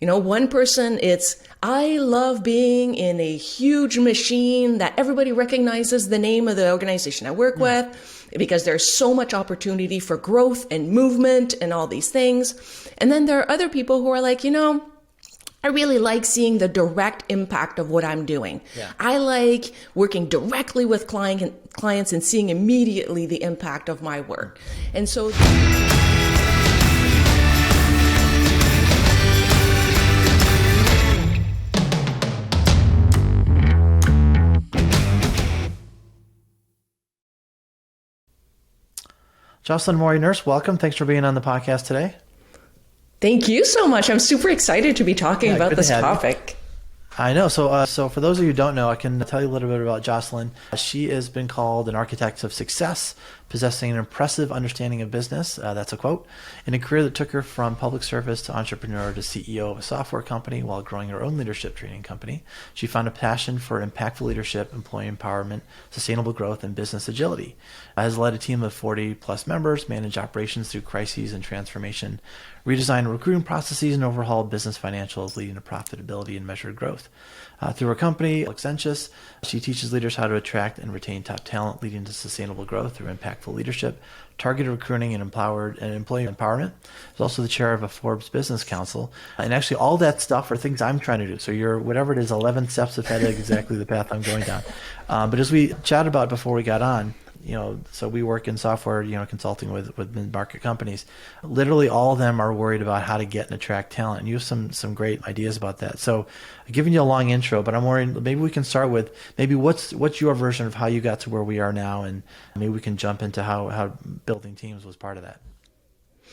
One person, it's, I love being in a huge machine that everybody recognizes the name of the organization I work with because there's so much opportunity for growth and movement and all these things. And then there are other people who are like, I really like seeing the direct impact of what I'm doing. Yeah. I like working directly with clients and seeing immediately the impact of my work. And so Jocelyne Morin-Nurse, welcome. Thanks for being on the podcast today. Thank you so much. I'm super excited to be talking about this topic. I know. So for those of you who don't know, I can tell you a little bit about Jocelyne. She has been called an architect of success, possessing an impressive understanding of business. That's a quote. In a career that took her from public service to entrepreneur to CEO of a software company while growing her own leadership training company, she found a passion for impactful leadership, employee empowerment, sustainable growth, and business agility. Has led a team of 40 plus members, managed operations through crises and transformation, redesigned recruiting processes, and overhauled business financials, leading to profitability and measured growth. Through her company, Accentious, she teaches leaders how to attract and retain top talent, leading to sustainable growth through impactful leadership, targeted recruiting, and employee empowerment. She's also the chair of a Forbes Business Council. And actually, all that stuff are things I'm trying to do. So you're, whatever it is, 11 steps ahead of exactly the path I'm going down. But as we chatted about before we got on, so we work in software, consulting with mid-market companies. Literally all of them are worried about how to get and attract talent. And you have some great ideas about that. So I've given you a long intro, but I'm worried maybe we can start with maybe what's your version of how you got to where we are now, and maybe we can jump into how building teams was part of that.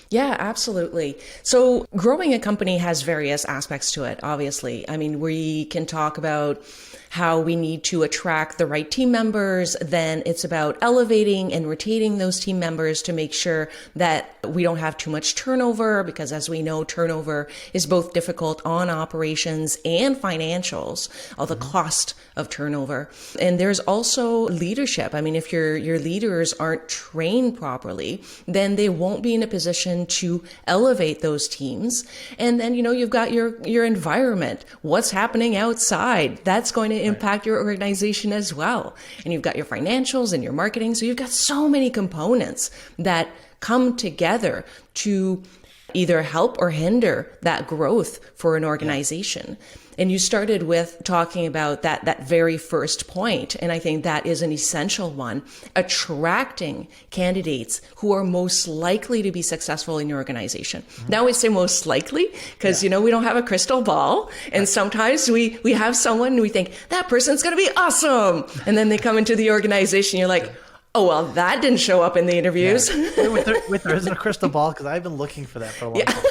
Yeah, absolutely. So growing a company has various aspects to it, obviously. I mean, we can talk about how we need to attract the right team members. Then it's about elevating and retaining those team members to make sure that we don't have too much turnover, because as we know, turnover is both difficult on operations and financials, all the cost of turnover. And there's also leadership. I mean, if your leaders aren't trained properly, then they won't be in a position to elevate those teams. And then, you've got your environment, what's happening outside. That's going to impact your organization as well. And you've got your financials and your marketing. So you've got so many components that come together to either help or hinder that growth for an organization. And you started with talking about that very first point, and I think that is an essential one: attracting candidates who are most likely to be successful in your organization. Now we say most likely because we don't have a crystal ball, and sometimes we have someone and we think that person's going to be awesome, and then they come into the organization, you're like, oh, well, that didn't show up in the interviews. Yeah. There isn't a crystal ball, because I've been looking for that for a long time.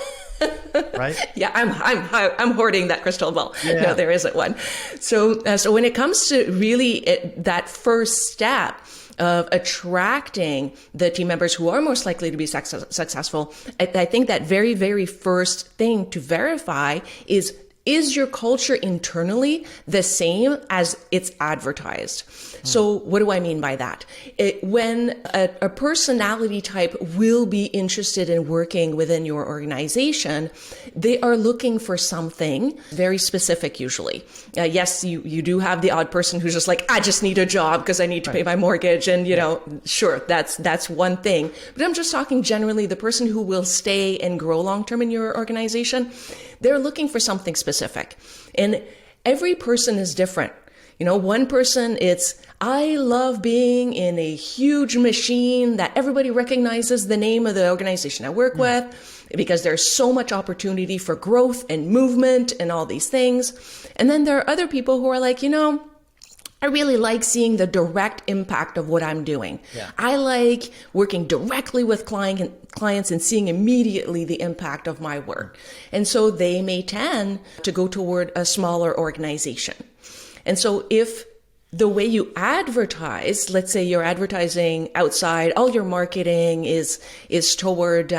Right? Yeah, I'm hoarding that crystal ball. Yeah. No, there isn't one. So when it comes to really that first step of attracting the team members who are most likely to be successful, I think that very, very first thing to verify is your culture internally the same as it's advertised? So what do I mean by that? When a personality type will be interested in working within your organization, they are looking for something very specific usually. Yes, you do have the odd person who's just like, I just need a job because I need to pay my mortgage. And, sure, that's one thing. But I'm just talking generally, the person who will stay and grow long-term in your organization, they're looking for something specific. And every person is different. One person, it's, I love being in a huge machine that everybody recognizes the name of the organization I work with because there's so much opportunity for growth and movement and all these things. And then there are other people who are like, I really like seeing the direct impact of what I'm doing. Yeah. I like working directly with clients and seeing immediately the impact of my work. And so they may tend to go toward a smaller organization. And so if the way you advertise, let's say you're advertising outside, all your marketing is toward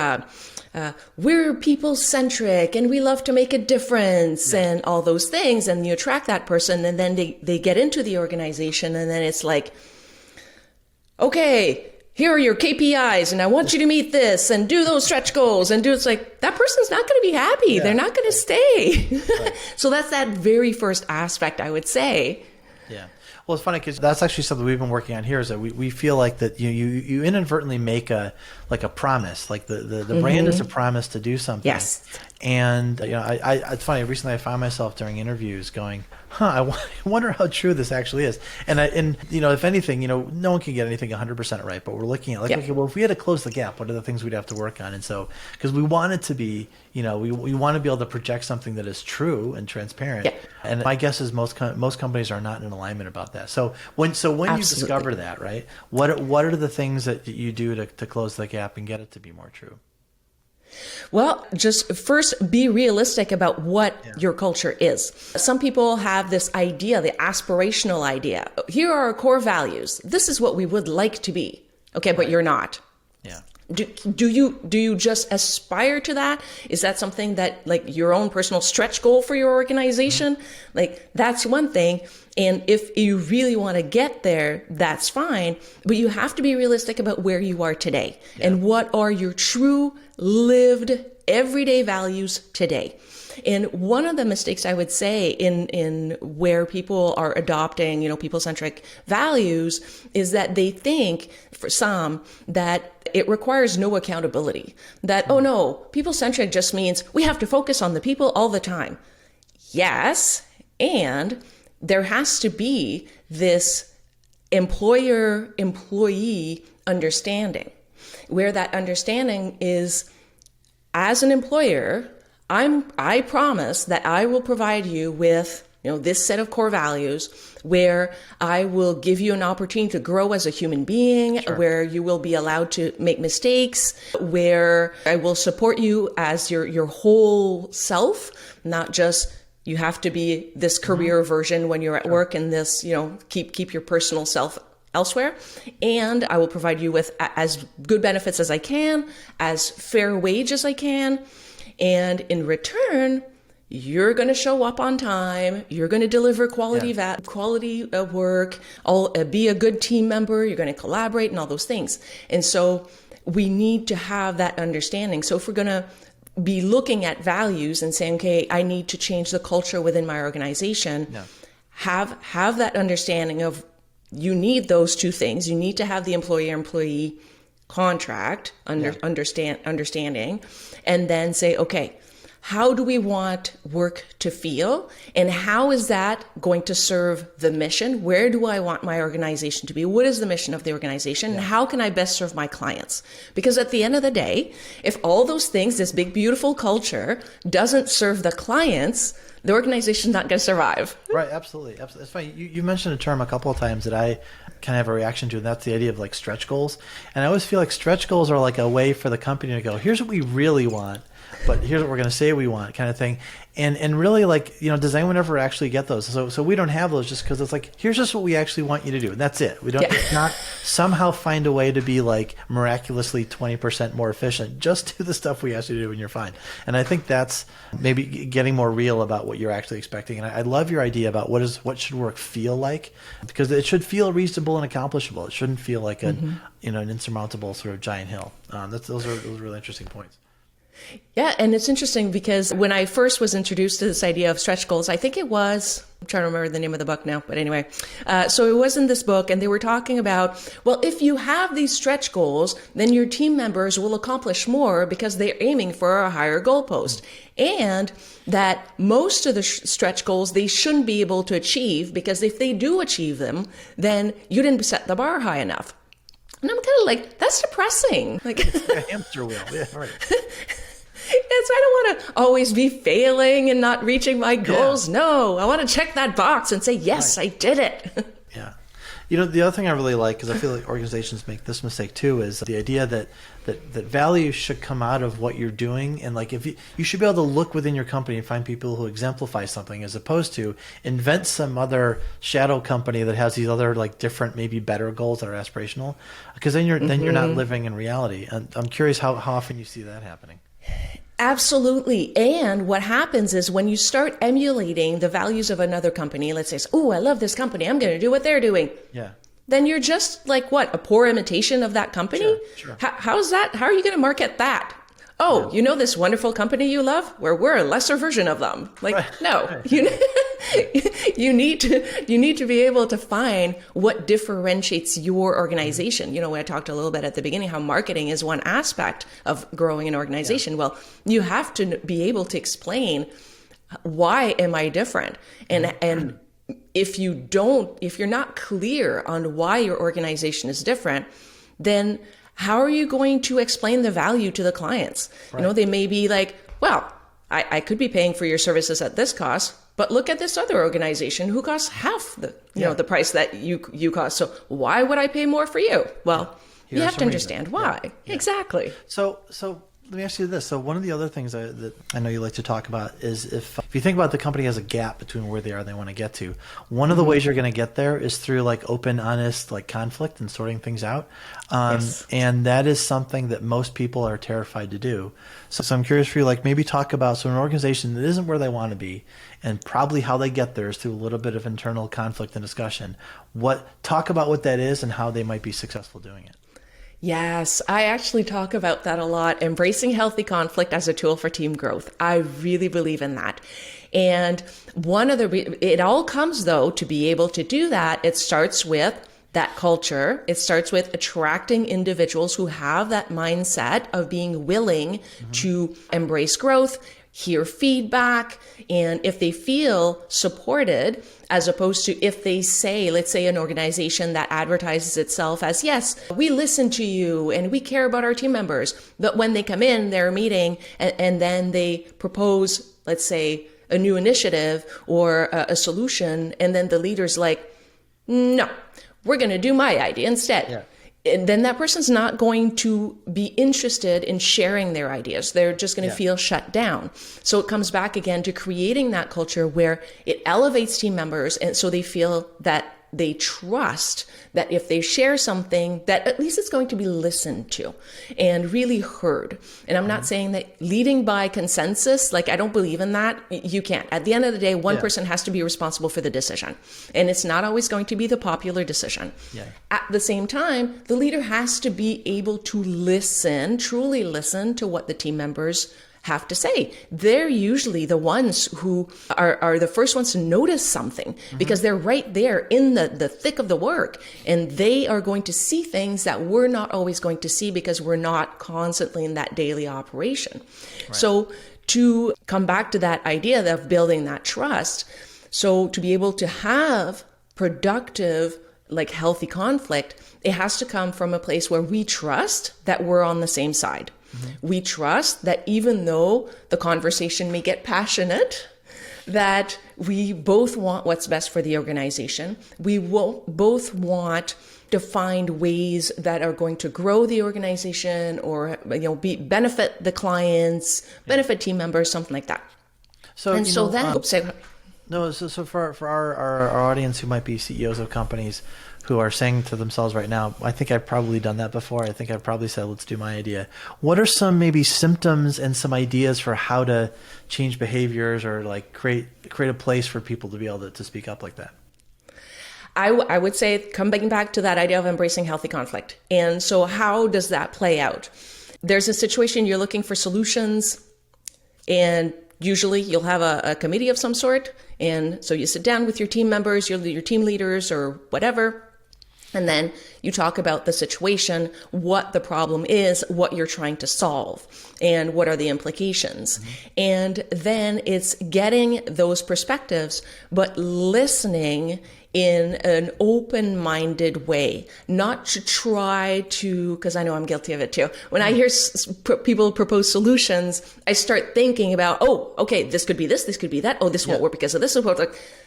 we're people-centric and we love to make a difference and all those things, and you attract that person, and then they get into the organization, and then it's like, okay, here are your KPIs and I want you to meet this and do those stretch goals and do, it's like, that person's not going to be happy. Yeah. They're not going to stay. Right. So that's that very first aspect, I would say. Yeah. Well, it's funny because that's actually something we've been working on here is that we feel like that you inadvertently make a promise, like the brand is a promise to do something. Yes. And it's funny. Recently, I found myself during interviews going, I wonder how true this actually is. And if anything, no one can get anything 100% right, but we're looking at okay, well, if we had to close the gap, what are the things we'd have to work on? And so, because we want it to be, we want to be able to project something that is true and transparent. Yeah. And my guess is most companies are not in alignment about that. So when you discover that, right, what are the things that you do to close the gap and get it to be more true? Well, just first be realistic about what your culture is. Some people have this idea, the aspirational idea. Here are our core values. This is what we would like to be. Okay, but you're not. Yeah. Do you just aspire to that? Is that something that like your own personal stretch goal for your organization? Mm-hmm. Like that's one thing. And if you really want to get there, that's fine. But you have to be realistic about where you are today and what are your true lived everyday values today. And one of the mistakes I would say in where people are adopting, people-centric values is that they think, for some, that it requires no accountability. That, oh no, people-centric just means we have to focus on the people all the time. Yes, and there has to be this employer-employee understanding, where that understanding is, as an employer, I promise that I will provide you with, this set of core values where I will give you an opportunity to grow as a human being, where you will be allowed to make mistakes, where I will support you as your whole self, not just you have to be this career version when you're at work and this, keep your personal self elsewhere. And I will provide you with as good benefits as I can, as fair wage as I can. And in return, you're going to show up on time. You're going to deliver quality work. Be a good team member. You're going to collaborate and all those things. And so we need to have that understanding. So if we're going to be looking at values and saying, okay, I need to change the culture within my organization, have that understanding of you need those two things. You need to have the employer-employee contract, understanding, and then say, okay, how do we want work to feel? And how is that going to serve the mission? Where do I want my organization to be? What is the mission of the organization? And how can I best serve my clients? Because at the end of the day, if all those things, this big, beautiful culture doesn't serve the clients, the organization's not going to survive. Right, absolutely. It's funny. You mentioned a term a couple of times that I kind of have a reaction to, and that's the idea of like stretch goals. And I always feel like stretch goals are like a way for the company to go, here's what we really want, but here's what we're going to say we want, kind of thing. And really, like, does anyone ever actually get those? So we don't have those just because it's like, here's just what we actually want you to do, and that's it. We don't not somehow find a way to be like miraculously 20% more efficient. Just do the stuff we ask you to do, and you're fine. And I think that's maybe getting more real about what you're actually expecting. And I love your idea about what should work feel like, because it should feel reasonable and accomplishable. It shouldn't feel like an insurmountable sort of giant hill. Those are really interesting points. Yeah, and it's interesting because when I first was introduced to this idea of stretch goals, I think it was, I'm trying to remember the name of the book now, but anyway, so it was in this book, and they were talking about, well, if you have these stretch goals, then your team members will accomplish more because they're aiming for a higher goalpost. And that most of the stretch goals they shouldn't be able to achieve, because if they do achieve them, then you didn't set the bar high enough. And I'm kind of like, that's depressing. Like it's a hamster wheel. Yeah, right. Yes, I don't want to always be failing and not reaching my goals. Yeah. No, I want to check that box and say, yes, I did it. Yeah. The other thing I really like, because I feel like organizations make this mistake too, is the idea that value should come out of what you're doing. And like, if you should be able to look within your company and find people who exemplify something, as opposed to invent some other shadow company that has these other like different, maybe better goals that are aspirational, because then you're not living in reality. And I'm curious how often you see that happening. Absolutely. And what happens is when you start emulating the values of another company, let's say, oh, I love this company, I'm going to do what they're doing. Yeah. then you're just like what, a poor imitation of that company? Sure. How's that? How are you going to market that? Oh, you know this wonderful company you love? We're a lesser version of them. Like, no, you need to be able to find what differentiates your organization. You know, when I talked a little bit at the beginning, how marketing is one aspect of growing an organization. Yeah. Well, you have to be able to explain, why am I different? And if you're not clear on why your organization is different, then how are you going to explain the value to the clients? Right. You know, they may be like, well, I could be paying for your services at this cost, but look at this other organization who costs half the price that you cost. So why would I pay more for you? Well, you have to understand why. Yeah. Exactly. So let me ask you this. So one of the other things that I know you like to talk about is if you think about the company has a gap between where they are and they want to get to, one of the ways you're going to get there is through like open, honest, like conflict and sorting things out. Yes. And that is something that most people are terrified to do. So I'm curious for you, like maybe talk about, so an organization that isn't where they want to be and probably how they get there is through a little bit of internal conflict and discussion. Talk about what that is and how they might be successful doing it. Yes, I actually talk about that a lot, embracing healthy conflict as a tool for team growth. I really believe in that. And it all comes though, to be able to do that, it starts with that culture. It starts with attracting individuals who have that mindset of being willing to embrace growth, hear feedback, and if they feel supported, as opposed to if they say, let's say an organization that advertises itself as, yes, we listen to you and we care about our team members. But when they come in their meeting and then they propose, let's say, a new initiative or a solution, and then the leader's like, no, we're going to do my idea instead. Yeah. And then that person's not going to be interested in sharing their ideas. They're just going to feel shut down. So it comes back again to creating that culture where it elevates team members. And so they feel that they trust that if they share something, that at least it's going to be listened to and really heard. And I'm not saying that leading by consensus, like I don't believe in that. You can't. At the end of the day, one person has to be responsible for the decision. And it's not always going to be the popular decision. Yeah. At the same time, the leader has to be able to listen, truly listen to what the team members have to say. They're usually the ones who are the first ones to notice something because they're right there in the thick of the work, and they are going to see things that we're not always going to see because we're not constantly in that daily operation. Right. So to come back to that idea of building that trust, so to be able to have productive, like healthy conflict, it has to come from a place where we trust that we're on the same side. We trust that even though the conversation may get passionate, that we both want what's best for the organization. We will both want to find ways that are going to grow the organization or benefit the clients, benefit team members, something like that. So for our audience who might be CEOs of companies who are saying to themselves right now, I think I've probably done that before. I think I've probably said, let's do my idea. What are some maybe symptoms and some ideas for how to change behaviors or like create a place for people to be able to speak up like that? I would say coming back to that idea of embracing healthy conflict. And so how does that play out? There's a situation you're looking for solutions, and usually you'll have a committee of some sort. And so you sit down with your team members, your team leaders or whatever, and then you talk about the situation, what the problem is, what you're trying to solve, and what are the implications. And then it's getting those perspectives, but listening in an open-minded way, not to try to, because I know I'm guilty of it too. When I hear people propose solutions, I start thinking about, oh, okay, this could be this could be that. Oh, this won't work because of this.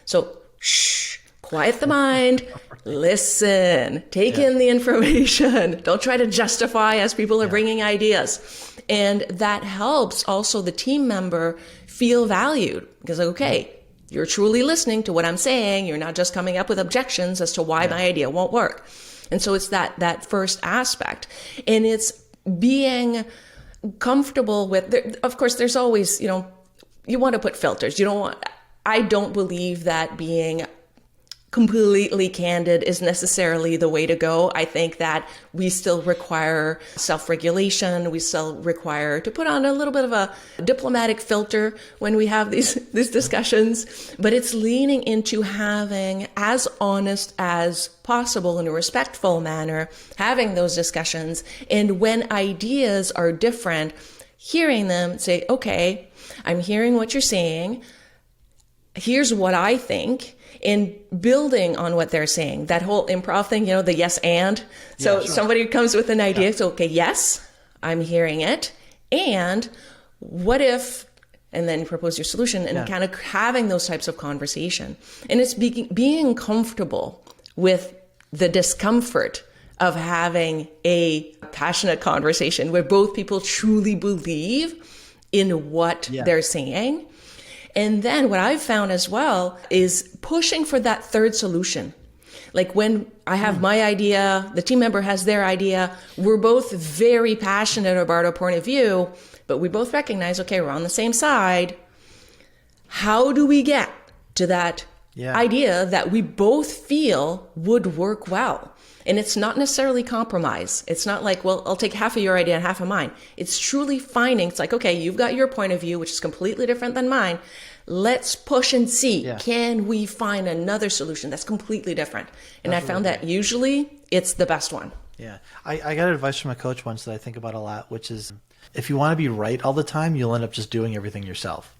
So, shh, quiet the mind, listen, take in the information. Don't try to justify as people are bringing ideas. And that helps also the team member feel valued because, okay, you're truly listening to what I'm saying. You're not just coming up with objections as to why my idea won't work. And so it's that first aspect. And it's being comfortable with, of course, there's always, you want to put filters. I don't believe that being completely candid is necessarily the way to go. I think that we still require self-regulation. We still require to put on a little bit of a diplomatic filter when we have these discussions, but it's leaning into having as honest as possible in a respectful manner, having those discussions. And when ideas are different, hearing them say, okay, I'm hearing what you're saying. Here's what I think. In building on what they're saying, that whole improv thing, the yes and. So somebody comes with an idea, so okay, yes, I'm hearing it. And what if, and then propose your solution, and kind of having those types of conversation. And it's being comfortable with the discomfort of having a passionate conversation where both people truly believe in what they're saying. And then what I've found as well is pushing for that third solution. Like when I have my idea, the team member has their idea, we're both very passionate about our point of view, but we both recognize, okay, we're on the same side. How do we get to that idea that we both feel would work well? And it's not necessarily compromise. It's not like, well, I'll take half of your idea and half of mine. It's truly finding, it's like, okay, you've got your point of view, which is completely different than mine. Let's push and see, can we find another solution that's completely different? And I found that usually it's the best one. Yeah. I got advice from a coach once that I think about a lot, which is if you want to be right all the time, you'll end up just doing everything yourself.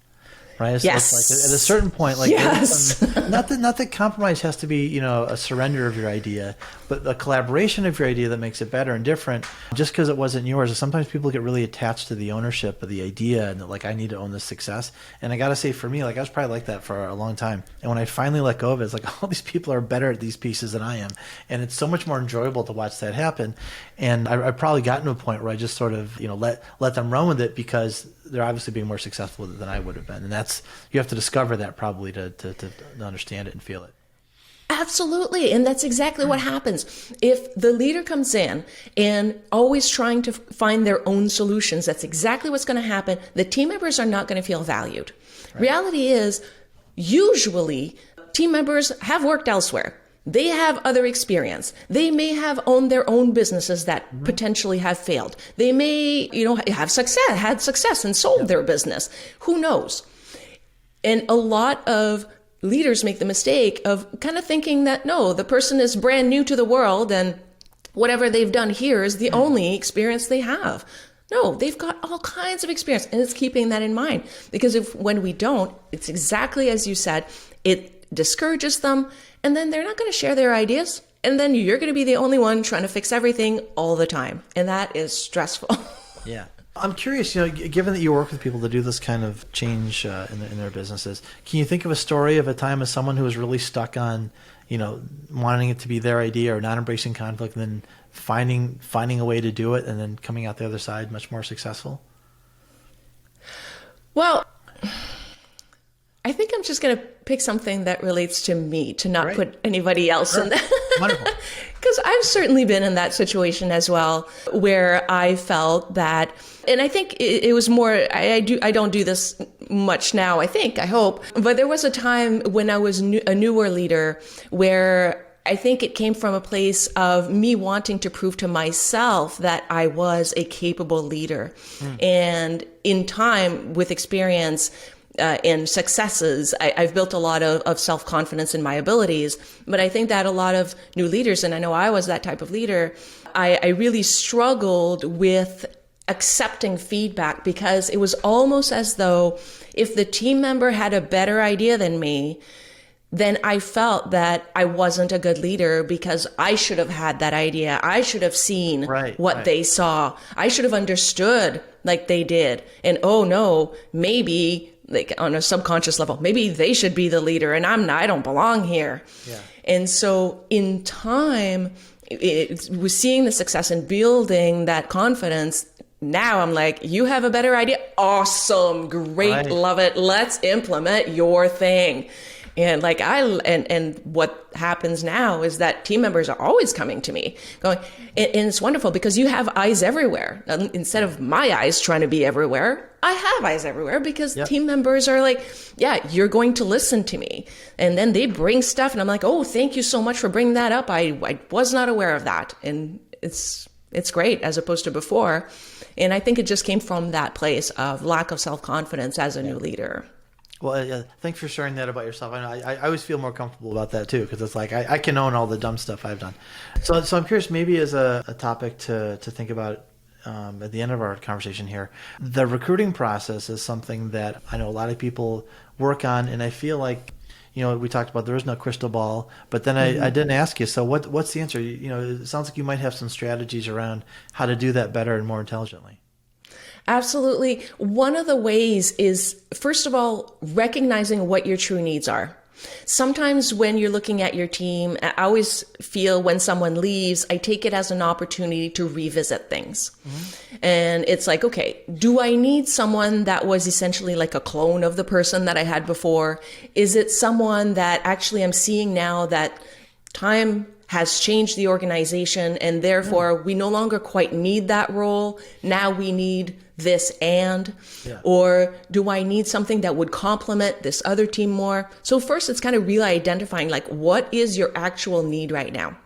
Right? It's like at a certain point, like not that compromise has to be, a surrender of your idea, but a collaboration of your idea that makes it better and different. Just because it wasn't yours, sometimes people get really attached to the ownership of the idea and like I need to own this success. And I got to say, for me, like I was probably like that for a long time. And when I finally let go of it, it's like all these people are better at these pieces than I am, and it's so much more enjoyable to watch that happen. And I probably gotten to a point where I just sort of let them run with it because they're obviously being more successful with it than I would have been. And you have to discover that probably to understand it and feel it. Absolutely. And that's exactly what happens. If the leader comes in and always trying to find their own solutions, that's exactly what's going to happen. The team members are not going to feel valued. Right. Reality is, usually team members have worked elsewhere. They have other experience. They may have owned their own businesses that potentially have failed. They may, had success and sold their business. Who knows? And a lot of leaders make the mistake of kind of thinking that, no, the person is brand new to the world and whatever they've done here is the only experience they have. No, they've got all kinds of experience, and it's keeping that in mind. Because when we don't, it's exactly as you said, it discourages them, and then they're not going to share their ideas, and then you're going to be the only one trying to fix everything all the time, and that is stressful. Yeah. I'm curious, given that you work with people to do this kind of change in their businesses, can you think of a story of a time of someone who was really stuck on, wanting it to be their idea or not embracing conflict, and then finding a way to do it, and then coming out the other side much more successful? Well, I think I'm just going to pick something that relates to me, to not put anybody else in that. Wonderful. Because I've certainly been in that situation as well, where I felt that, and I think it was more, I don't do this much now, I hope, but there was a time when I was a newer leader where I think it came from a place of me wanting to prove to myself that I was a capable leader. And in time, with experience, and successes, I've built a lot of self-confidence in my abilities. But I think that a lot of new leaders, and I know I was that type of leader, I really struggled with accepting feedback, because it was almost as though if the team member had a better idea than me, then I felt that I wasn't a good leader because I should have had that idea. I should have seen what they saw. I should have understood like they did. And oh no, maybe like on a subconscious level, maybe they should be the leader and I don't belong here. Yeah. And so in time, it was seeing the success and building that confidence. Now I'm like, you have a better idea. Awesome. Great. Love it. Let's implement your thing. And and what happens now is that team members are always coming to me going, and it's wonderful because you have eyes everywhere. Instead of my eyes trying to be everywhere, I have eyes everywhere because team members are like, yeah, you're going to listen to me. And then they bring stuff and I'm like, oh, thank you so much for bringing that up. I was not aware of that. And it's great as opposed to before. And I think it just came from that place of lack of self-confidence as a new leader. Well, thanks for sharing that about yourself. I always feel more comfortable about that too, because it's like I can own all the dumb stuff I've done. So I'm curious, maybe as a topic to think about at the end of our conversation here, the recruiting process is something that I know a lot of people work on, and I feel like, we talked about there is no crystal ball, but then I didn't ask you. So what's the answer? It sounds like you might have some strategies around how to do that better and more intelligently. Absolutely. One of the ways is, first of all, recognizing what your true needs are. Sometimes when you're looking at your team, I always feel when someone leaves, I take it as an opportunity to revisit things. And it's like, okay, do I need someone that was essentially like a clone of the person that I had before? Is it someone that actually I'm seeing now that time has changed the organization and therefore we no longer quite need that role? Now we need this or do I need something that would complement this other team more? So first it's kind of really identifying like what is your actual need right now?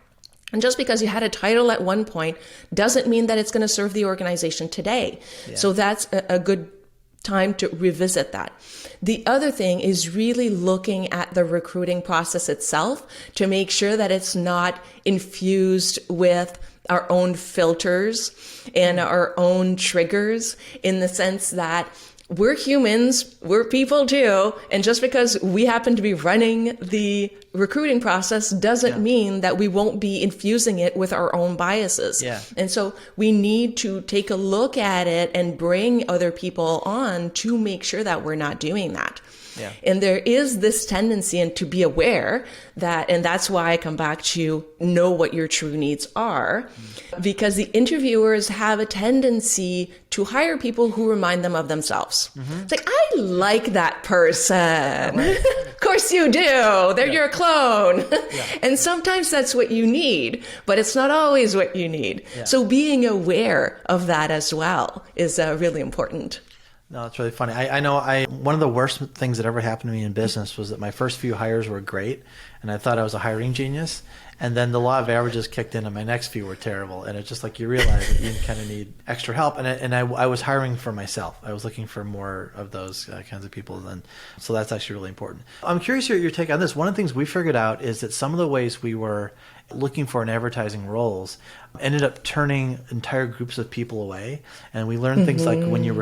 And just because you had a title at one point doesn't mean that it's going to serve the organization today. So that's a good time to revisit that. The other thing is really looking at the recruiting process itself to make sure that it's not infused with our own filters and our own triggers, in the sense that we're humans, we're people too. And just because we happen to be running the recruiting process doesn't mean that we won't be infusing it with our own biases. And so we need to take a look at it and bring other people on to make sure that we're not doing that. And there is this tendency, and to be aware that, and that's why I come back to know what your true needs are, because the interviewers have a tendency to hire people who remind them of themselves. It's like, I like that person. Of course you do. You're a clone. And sometimes that's what you need, but it's not always what you need. So being aware of that as well is really important. No, it's really funny. I know one of the worst things that ever happened to me in business was that my first few hires were great, and I thought I was a hiring genius. And then the law of averages kicked in, and my next few were terrible. And it's just like you realize that you kind of need extra help. And I was hiring for myself. I was looking for more of those kinds of people. So that's actually really important. I'm curious your take on this. One of the things we figured out is that some of the ways we were looking for in advertising roles ended up turning entire groups of people away. And we learned things like when you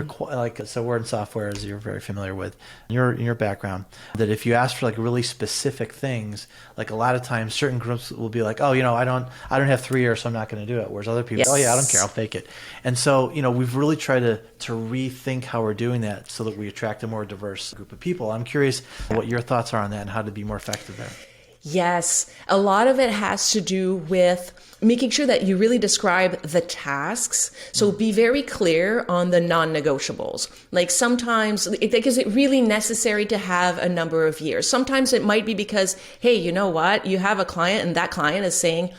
so we're in software, as you're very familiar with in your background, that if you ask for like really specific things, like a lot of times certain groups will be like, oh, I don't have 3 years, so I'm not going to do it. Whereas other people, oh yeah, I don't care, I'll fake it. And so, we've really tried to rethink how we're doing that so that we attract a more diverse group of people. I'm curious what your thoughts are on that and how to be more effective there. Yes, a lot of it has to do with making sure that you really describe the tasks. So be very clear on the non-negotiables. Like sometimes, is it really necessary to have a number of years? Sometimes it might be because, hey, you know what? You have a client and that client is saying,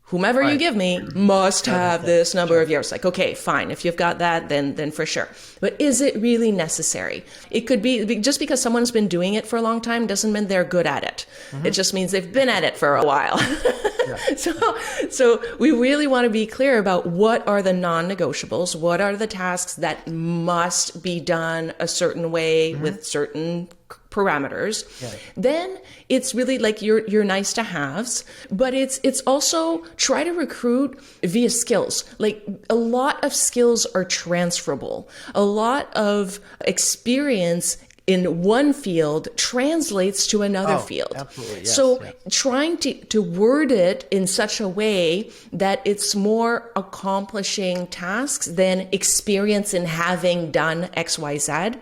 whomever you give me must have this number of years. Like, okay, fine. If you've got that, then for sure. But is it really necessary? It could be just because someone's been doing it for a long time doesn't mean they're good at it. It just means they've been at it for a while. So we really want to be clear about what are the non-negotiables, what are the tasks that must be done a certain way with certain parameters. Then it's really like your nice to haves, but it's also try to recruit via skills. Like a lot of skills are transferable. A lot of experience in one field translates to another field. Absolutely, yes, so trying to word it in such a way that it's more accomplishing tasks than experience in having done XYZ.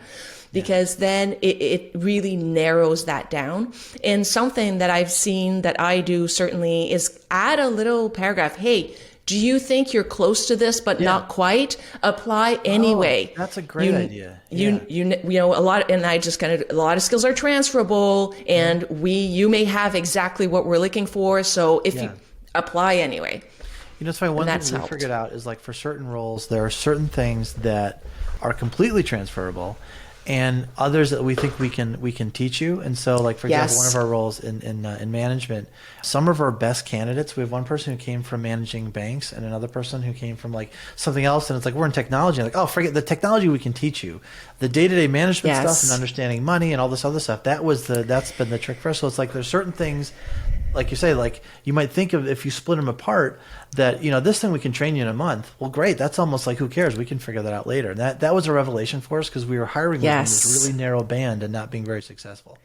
Because then it really narrows that down. And something that I've seen that I do certainly is add a little paragraph. Hey, do you think you're close to this, but not quite? Apply anyway. That's a great idea. You know, a lot, and I just a lot of skills are transferable, and you may have exactly what we're looking for. So if you apply anyway. You know, it's funny. One thing we figured out is like for certain roles, there are certain things that are completely transferable, and others that we think we can teach you. And so, like for example, one of our roles in management, some of our best candidates, we have one person who came from managing banks, and another person who came from like something else. And it's like we're in technology, like, oh, forget the technology, we can teach you the day-to-day management stuff and understanding money and all this other stuff. That's been the trick for us. So it's like there's certain things, like you say, like you might think of if you split them apart, that, you know, this thing we can train you in a month. Well, great. That's almost like, who cares? We can figure that out later. And that was a revelation for us because we were hiring them in this really narrow band and not being very successful.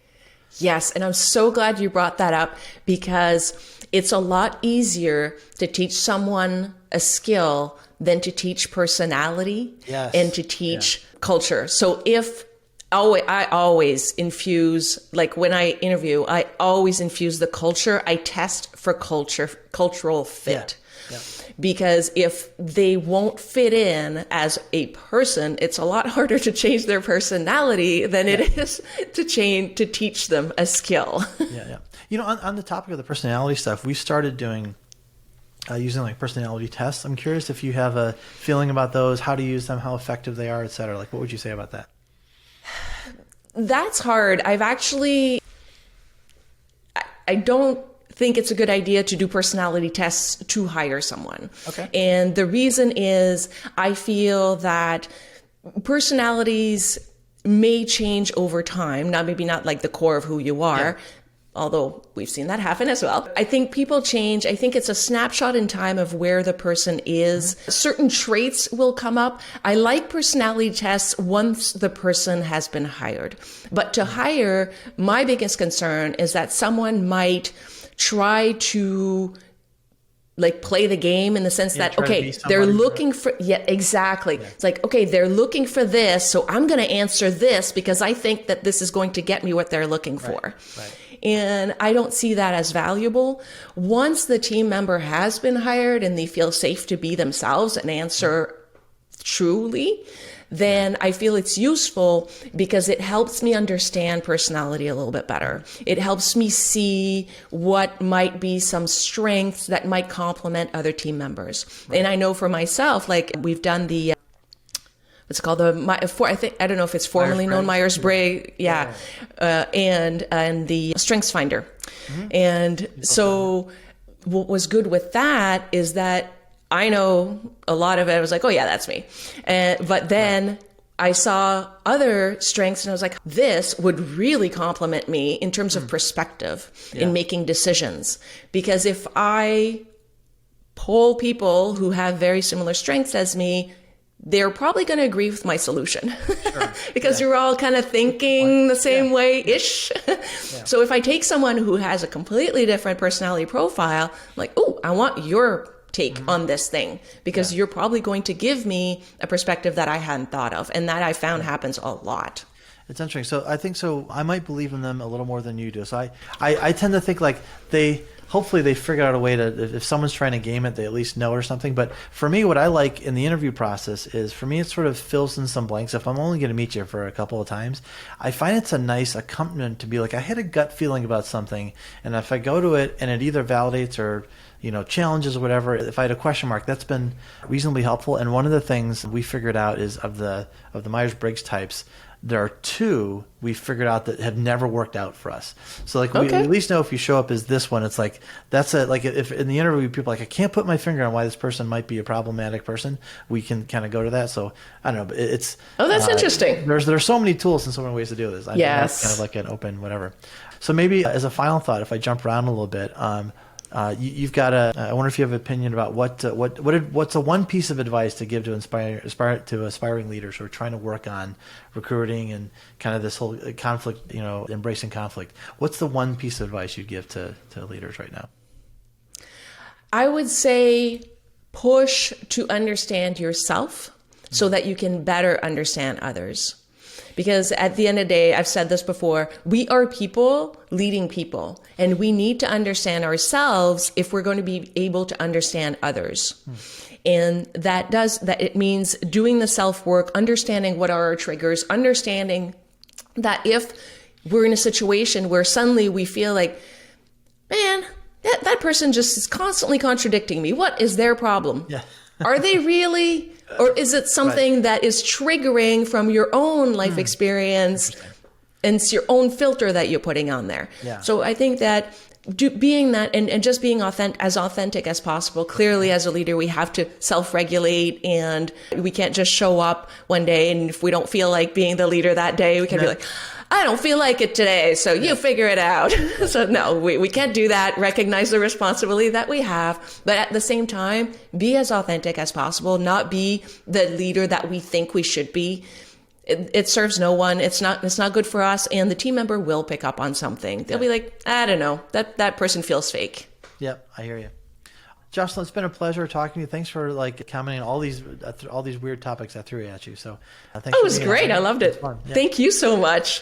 Yes. And I'm so glad you brought that up, because it's a lot easier to teach someone a skill than to teach personality and to teach culture. So I always infuse, like when I interview, I always infuse the culture. I test for cultural fit. Yeah. Because if they won't fit in as a person, it's a lot harder to change their personality than it is to teach them a skill. Yeah. You know, on the topic of the personality stuff, we started doing using like personality tests. I'm curious if you have a feeling about those, how to use them, how effective they are, et cetera. Like, what would you say about that? That's hard. I don't think it's a good idea to do personality tests to hire someone. Okay. And the reason is I feel that personalities may change over time. Maybe not like the core of who you are. Although we've seen that happen as well. I think people change. I think it's a snapshot in time of where the person is. Certain traits will come up. I like personality tests once the person has been hired. But to hire, my biggest concern is that someone might try to like play the game in the sense that, okay, they're looking for, exactly. Yeah. It's like, okay, they're looking for this, so I'm going to answer this because I think that this is going to get me what they're looking for. Right. And I don't see that as valuable. Once the team member has been hired and they feel safe to be themselves and answer truly, then I feel it's useful because it helps me understand personality a little bit better. It helps me see what might be some strengths that might complement other team members. Right. And I know for myself, like we've done the it's called I don't know if it's formerly known Myers-Briggs, and the Strengths Finder. Mm-hmm. And so what was good with that is that I know a lot of it. I was like, oh yeah, that's me. But then I saw other strengths and I was like, this would really complement me in terms of perspective in making decisions. Because if I poll people who have very similar strengths as me, they're probably going to agree with my solution because you're all kind of thinking the same way-ish. So if I take someone who has a completely different personality profile, like, oh, I want your take on this thing because you're probably going to give me a perspective that I hadn't thought of. And that I found happens a lot. It's interesting. So I might believe in them a little more than you do. So I tend to think like hopefully they figure out a way to, if someone's trying to game it, they at least know or something. But for me, what I like in the interview process is, for me, it sort of fills in some blanks. If I'm only going to meet you for a couple of times, I find it's a nice accompaniment to be like, I had a gut feeling about something. And if I go to it and it either validates or, you know, challenges or whatever, if I had a question mark, that's been reasonably helpful. And one of the things we figured out is of the Myers-Briggs types, there are two we figured out that have never worked out for us. So like we at least know if you show up as this one, it's like that's like if in the interview people are like, I can't put my finger on why this person might be a problematic person, we can kind of go to that. So I don't know, but it's that's interesting. There's so many tools and so many ways to do this. I know it's kind of like an open whatever. So maybe as a final thought, if I jump around a little bit, you've got I wonder if you have an opinion about what's a one piece of advice to give to aspiring leaders who are trying to work on recruiting and kind of this whole conflict, you know, embracing conflict. What's the one piece of advice you'd give to leaders right now? I would say push to understand yourself so that you can better understand others. Because at the end of the day, I've said this before, we are people leading people, and we need to understand ourselves if we're going to be able to understand others. And that it means doing the self-work, understanding what are our triggers, understanding that if we're in a situation where suddenly we feel like, man, that person just is constantly contradicting me. What is their problem? Yeah. Are they really? Or is it something that is triggering from your own life experience, and it's your own filter that you're putting on there? Yeah. So I think that being that and just being as authentic as possible. Clearly, as a leader, we have to self-regulate, and we can't just show up one day, and if we don't feel like being the leader that day, we can be like, I don't feel like it today, so you figure it out. So no, we can't do that. Recognize the responsibility that we have, but at the same time, be as authentic as possible, not be the leader that we think we should be. It serves no one. It's not good for us, and the team member will pick up on something. They'll be like, I don't know, that person feels fake. Yep, I hear you. Jocelyne, it's been a pleasure talking to you. Thanks for commenting on all these weird topics I threw at you. So thanks. Oh, it was great. I loved it. Yeah. Thank you so much.